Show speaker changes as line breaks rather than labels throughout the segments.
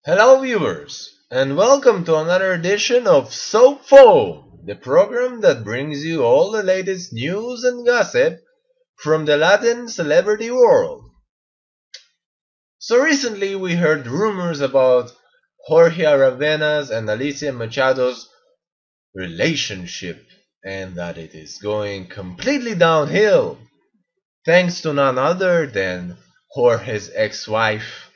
Hello viewers, and welcome to another edition of SoFo, the program that brings you all the latest news and gossip from the Latin celebrity world. So recently we heard rumors about Jorge Aravena's and Alicia Machado's relationship and that it is going completely downhill thanks to none other than Jorge's ex-wife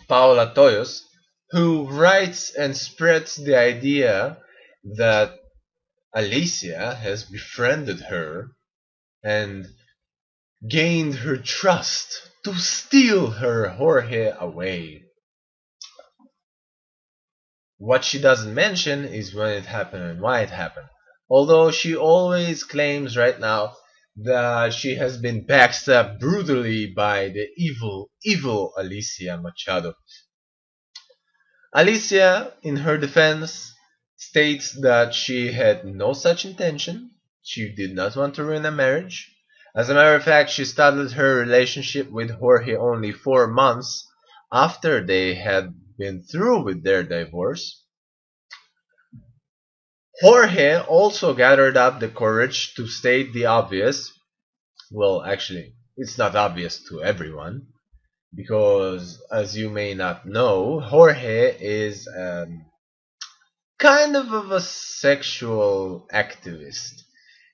Paula Toyos, who writes and spreads the idea that Alicia has befriended her and gained her trust to steal her Jorge away. What she doesn't mention is when it happened and why it happened. Although she always claims right now that she has been backstabbed brutally by the evil Alicia Machado. Alicia, in her defense, states that she had no such intention. She did not want to ruin a marriage. As a matter of fact, she started her relationship with Jorge only 4 months after they had been through with their divorce. Jorge also gathered up the courage to state the obvious. Well, actually, it's not obvious to everyone because, as you may not know, Jorge is kind of a sexual activist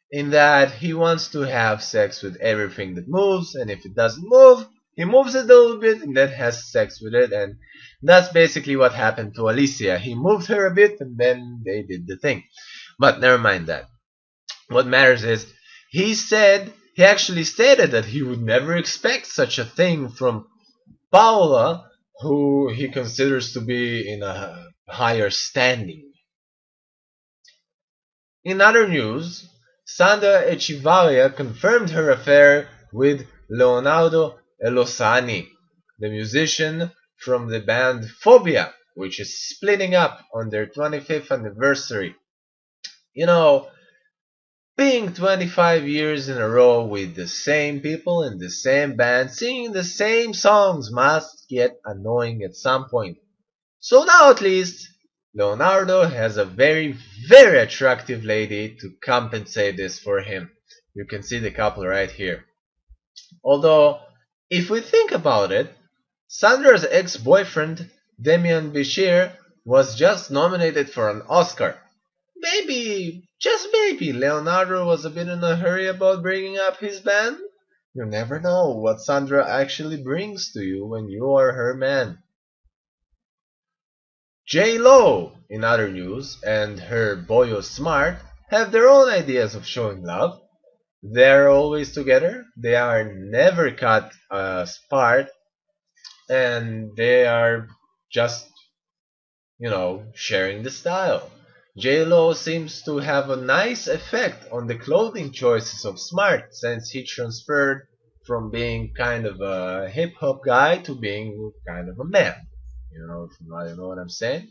in that he wants to have sex with everything that moves, and if it doesn't move, he moves it a little bit and then has sex with it, and that's basically what happened to Alicia. He moved her a bit and then they did the thing. But never mind that. What matters is he actually stated that he would never expect such a thing from Paula, who he considers to be in a higher standing. In other news, Sandra Echevarria confirmed her affair with Leonardo Elosani, the musician from the band Phobia, which is splitting up on their 25th anniversary. You know, being 25 years in a row with the same people in the same band singing the same songs must get annoying at some point. So now at least, Leonardo has a very attractive lady to compensate this for him. You can see the couple right here. Although, if we think about it, Sandra's ex-boyfriend, Demian Bichir, was just nominated for an Oscar. Maybe, just maybe, Leonardo was a bit in a hurry about bringing up his band. You never know what Sandra actually brings to you when you are her man. J-Lo, in other news, and her boyo Smart have their own ideas of showing love. They're always together, they are never cut apart, and they are just, sharing the style. J-Lo seems to have a nice effect on the clothing choices of Smart since he transferred from being kind of a hip hop guy to being kind of a man. You know what I'm saying?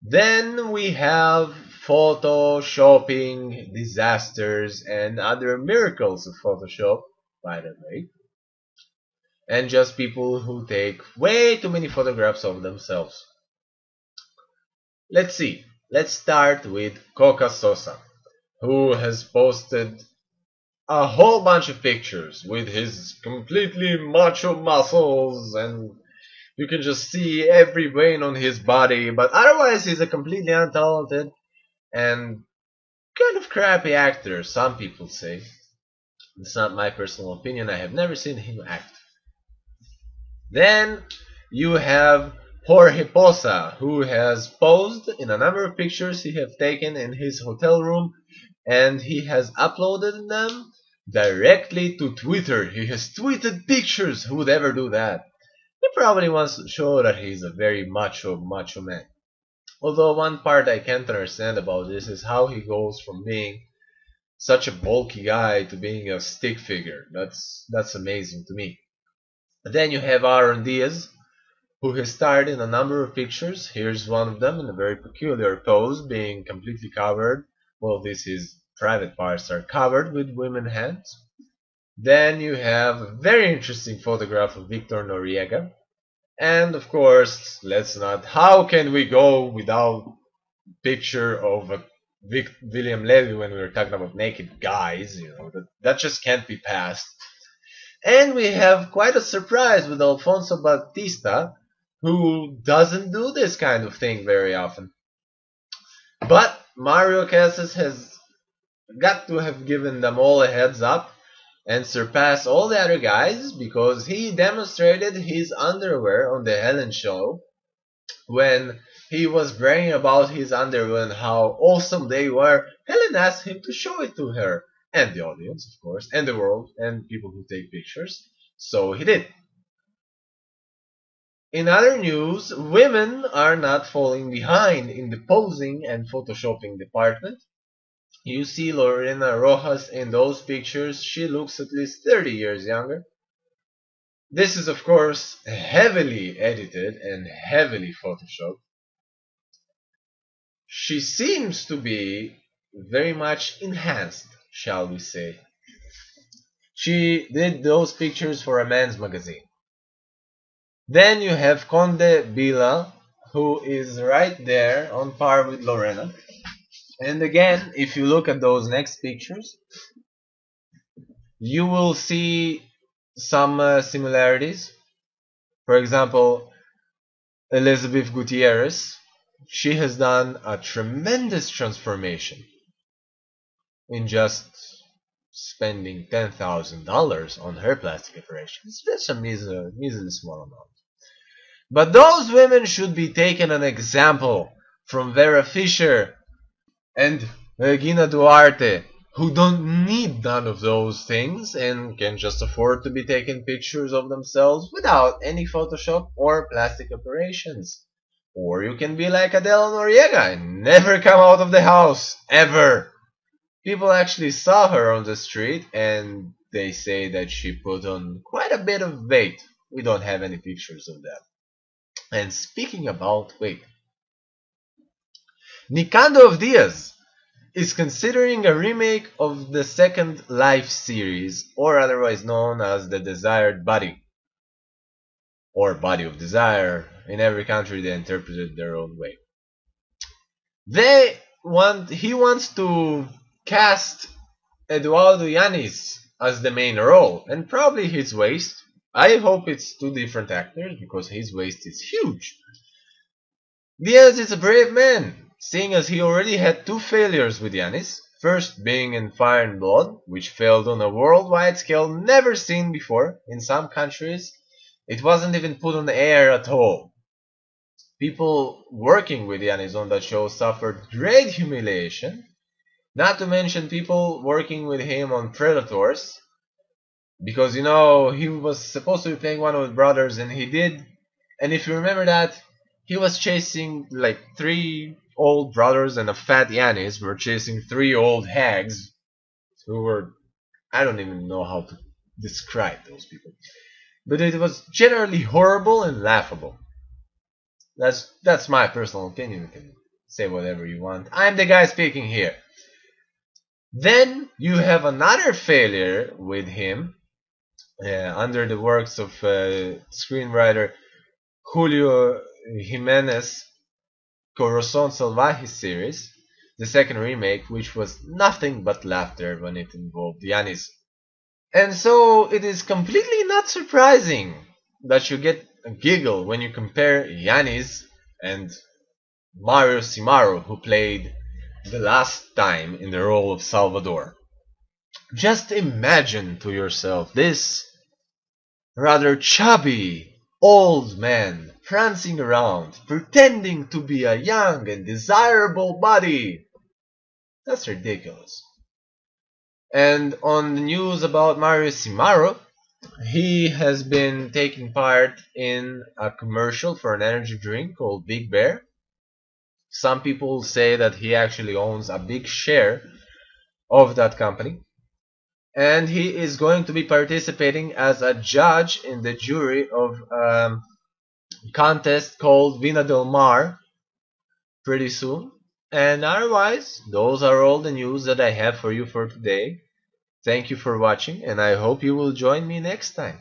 Then we have photoshopping disasters and other miracles of Photoshop, by the way. And just people who take way too many photographs of themselves. Let's see. Let's start with Coca Sosa, who has posted a whole bunch of pictures with his completely macho muscles, and you can just see every vein on his body, but otherwise he's a completely untalented and kind of crappy actor, some people say. It's not my personal opinion, I have never seen him act. Then you have Jorge Poza, who has posed in a number of pictures he have taken in his hotel room, and he has uploaded them directly to Twitter. He has tweeted pictures. Who would ever do that? He probably wants to show that he's a very macho man. Although one part I can't understand about this is how he goes from being such a bulky guy to being a stick figure. That's amazing to me. Then you have Aaron Diaz, who has starred in a number of pictures. Here's one of them in a very peculiar pose, being completely covered. Well, his private parts are covered with women's hands. Then you have a very interesting photograph of Victor Noriega, And of course, let's not. How can we go without picture of William Levy when we were talking about naked guys? You know that just can't be passed. And we have quite a surprise with Alfonso Bautista, who doesn't do this kind of thing very often. But Mario Casas has got to have given them all a heads up and surpassed all the other guys because he demonstrated his underwear on the Helen show when he was bragging about his underwear and how awesome they were. Helen asked him to show it to her and the audience, of course, and the world and people who take pictures. So he did. In other news, women are not falling behind in the posing and photoshopping department. You see Lorena Rojas in those pictures, she looks at least 30 years younger. This is of course heavily edited and heavily photoshopped. She seems to be very much enhanced, shall we say. She did those pictures for a men's magazine. Then you have Conde Bila, who is right there on par with Lorena. And again, if you look at those next pictures, you will see some similarities. For example, Elizabeth Gutierrez, she has done a tremendous transformation in just spending $10,000 on her plastic operation. It's just a measly small amount. But those women should be taken an example from Vera Fischer and Regina Duarte, who don't need none of those things and can just afford to be taking pictures of themselves without any Photoshop or plastic operations. Or you can be like Adela Noriega and never come out of the house, ever. People actually saw her on the street and they say that she put on quite a bit of weight. We don't have any pictures of that. And speaking about weight, Nicandro of Diaz is considering a remake of the second Life series, or otherwise known as the Desired Body, or Body of Desire. In every country they interpret it their own way. He wants to cast Eduardo Yanis as the main role, and probably his waist. I hope it's two different actors, because his waist is huge. Diaz is a brave man, seeing as he already had two failures with Yanis, first being in Fire and Blood, which failed on a worldwide scale never seen before. In some countries, it wasn't even put on the air at all. People working with Yanis on that show suffered great humiliation, not to mention people working with him on Predators, because he was supposed to be playing one of the brothers, and he did. And if you remember that, he was chasing like three old brothers, and a fat Yanis were chasing three old hags who were, I don't even know how to describe those people. But it was generally horrible and laughable. That's my personal opinion. You can say whatever you want. I'm the guy speaking here. Then you have another failure with him under the works of screenwriter Julio Jimenez Corazon Salvaje series, the second remake, which was nothing but laughter when it involved Yanis. And so it is completely not surprising that you get a giggle when you compare Yanis and Mario Cimarro, who played the last time in the role of Salvador. Just imagine to yourself this rather chubby old man prancing around, pretending to be a young and desirable body. That's ridiculous. And on the news about Mario Cimarro, he has been taking part in a commercial for an energy drink called Big Bear. Some people say that he actually owns a big share of that company. And he is going to be participating as a judge in the jury of a contest called Vina del Mar pretty soon. And otherwise, those are all the news that I have for you for today. Thank you for watching, and I hope you will join me next time.